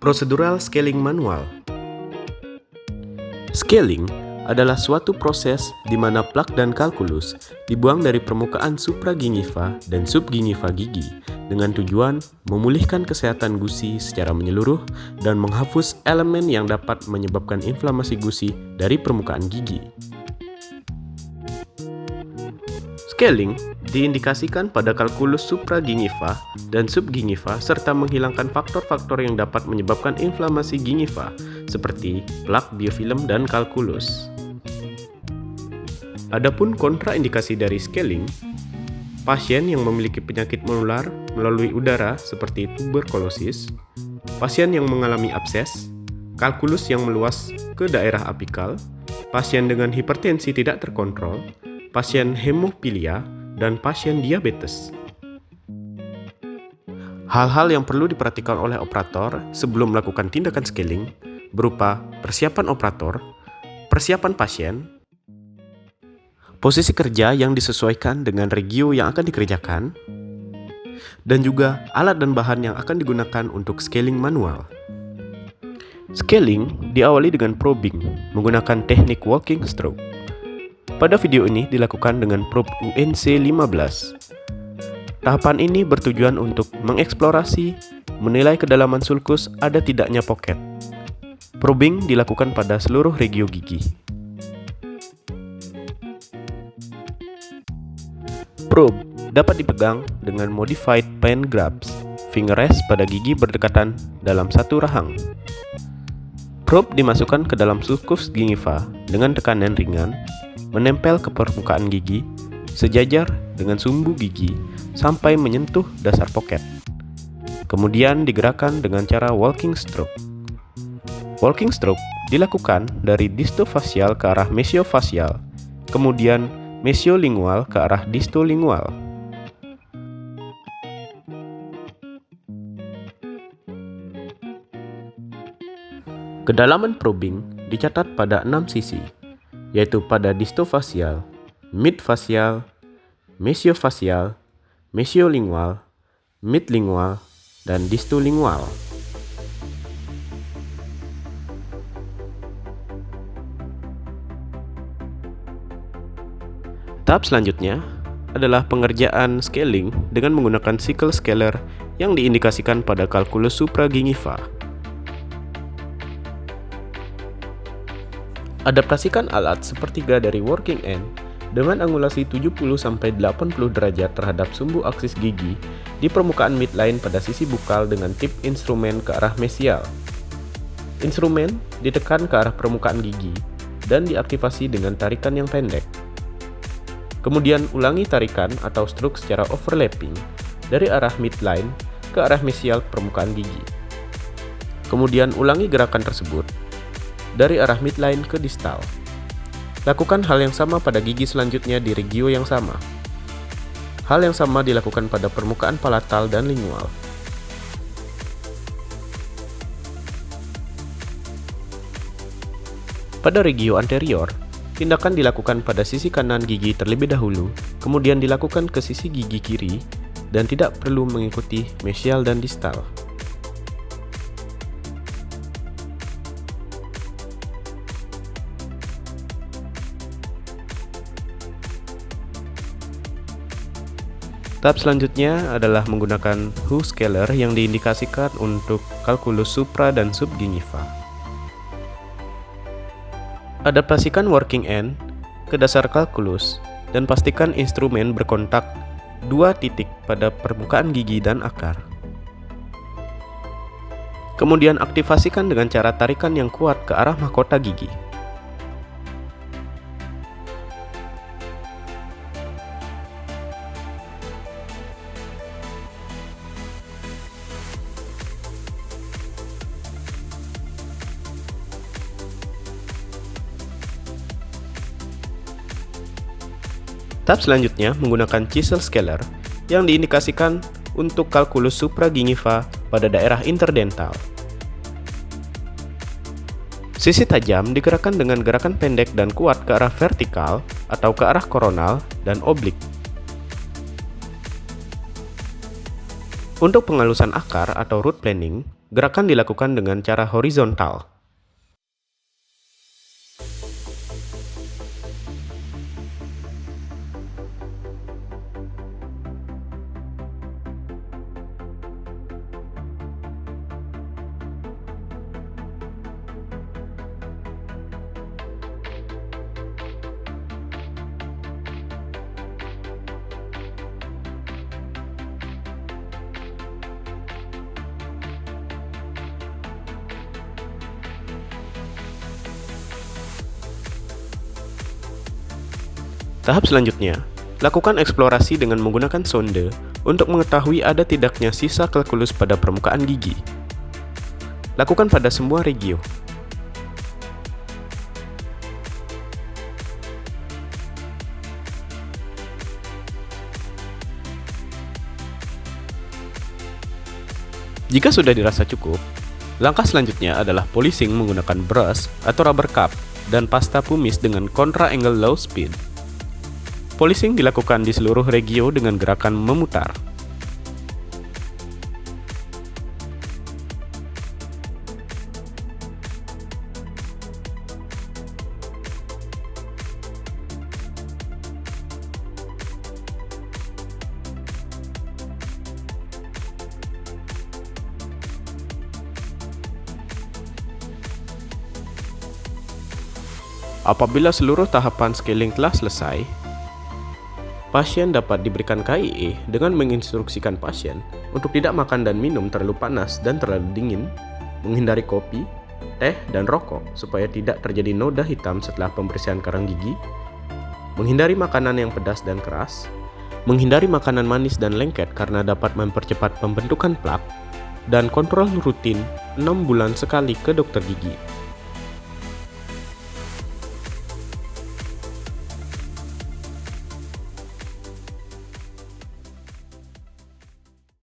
Procedural scaling manual. Scaling adalah suatu proses di mana plak dan kalkulus dibuang dari permukaan supragingiva dan subgingiva gigi dengan tujuan memulihkan kesehatan gusi secara menyeluruh dan menghapus elemen yang dapat menyebabkan inflamasi gusi dari permukaan gigi. Scaling diindikasikan pada kalkulus supragingiva dan subgingiva serta menghilangkan faktor-faktor yang dapat menyebabkan inflamasi gingiva seperti plak, biofilm, dan kalkulus. Adapun kontraindikasi dari scaling, pasien yang memiliki penyakit menular melalui udara seperti tuberkulosis, pasien yang mengalami abses, kalkulus yang meluas ke daerah apikal, pasien dengan hipertensi tidak terkontrol, pasien hemofilia, dan pasien diabetes. Hal-hal yang perlu diperhatikan oleh operator sebelum melakukan tindakan scaling berupa persiapan operator, persiapan pasien, posisi kerja yang disesuaikan dengan regio yang akan dikerjakan, dan juga alat dan bahan yang akan digunakan untuk scaling manual. Scaling diawali dengan probing menggunakan teknik walking stroke. Pada video ini dilakukan dengan probe UNC 15. Tahapan ini bertujuan untuk mengeksplorasi, menilai kedalaman sulkus ada tidaknya pocket. Probing dilakukan pada seluruh regio gigi. Probe dapat dipegang dengan modified pen grabs, finger rest pada gigi berdekatan dalam satu rahang. Probe dimasukkan ke dalam sulcus gingiva dengan tekanan ringan, menempel ke permukaan gigi, sejajar dengan sumbu gigi sampai menyentuh dasar pocket. Kemudian digerakkan dengan cara walking stroke. Walking stroke dilakukan dari distofasial ke arah mesiofasial, kemudian mesiolingual ke arah distolingual. Kedalaman probing dicatat pada 6 sisi, yaitu pada distofasial, midfasial, mesiofasial, mesiolingual, midlingual, dan distolingual. Tahap selanjutnya adalah pengerjaan scaling dengan menggunakan sickle scaler yang diindikasikan pada kalkulus supragingiva. Adaptasikan alat sepertiga dari working end dengan angulasi 70-80 derajat terhadap sumbu aksis gigi di permukaan midline pada sisi bukal dengan tip instrumen ke arah mesial. Instrumen ditekan ke arah permukaan gigi dan diaktifasi dengan tarikan yang pendek. Kemudian ulangi tarikan atau stroke secara overlapping dari arah midline ke arah mesial permukaan gigi. Kemudian ulangi gerakan tersebut dari arah midline ke distal. Lakukan hal yang sama pada gigi selanjutnya di regio yang sama. Hal yang sama dilakukan pada permukaan palatal dan lingual. Pada regio anterior, tindakan dilakukan pada sisi kanan gigi terlebih dahulu, kemudian dilakukan ke sisi gigi kiri, dan tidak perlu mengikuti mesial dan distal. Tahap selanjutnya adalah menggunakan Hu scaler yang diindikasikan untuk kalkulus supra dan subgingiva. Adaptasikan working end ke dasar kalkulus dan pastikan instrumen berkontak 2 titik pada permukaan gigi dan akar. Kemudian aktifasikan dengan cara tarikan yang kuat ke arah mahkota gigi. Tahap selanjutnya menggunakan chisel scaler yang diindikasikan untuk kalkulus supragingiva pada daerah interdental. Sisi tajam digerakkan dengan gerakan pendek dan kuat ke arah vertikal atau ke arah koronal dan oblik. Untuk pengalusan akar atau root planing, Gerakan dilakukan dengan cara horizontal. Tahap selanjutnya, lakukan eksplorasi dengan menggunakan sonde untuk mengetahui ada tidaknya sisa kalkulus pada permukaan gigi. Lakukan pada semua regio. Jika sudah dirasa cukup, langkah selanjutnya adalah polishing menggunakan brush atau rubber cup dan pasta pumis dengan contra angle low speed. Polishing dilakukan di seluruh regio dengan gerakan memutar. Apabila seluruh tahapan scaling telah selesai, pasien dapat diberikan KIE dengan menginstruksikan pasien untuk tidak makan dan minum terlalu panas dan terlalu dingin, menghindari kopi, teh, dan rokok supaya tidak terjadi noda hitam setelah pembersihan karang gigi, menghindari makanan yang pedas dan keras, menghindari makanan manis dan lengket karena dapat mempercepat pembentukan plak, dan kontrol rutin 6 bulan sekali ke dokter gigi.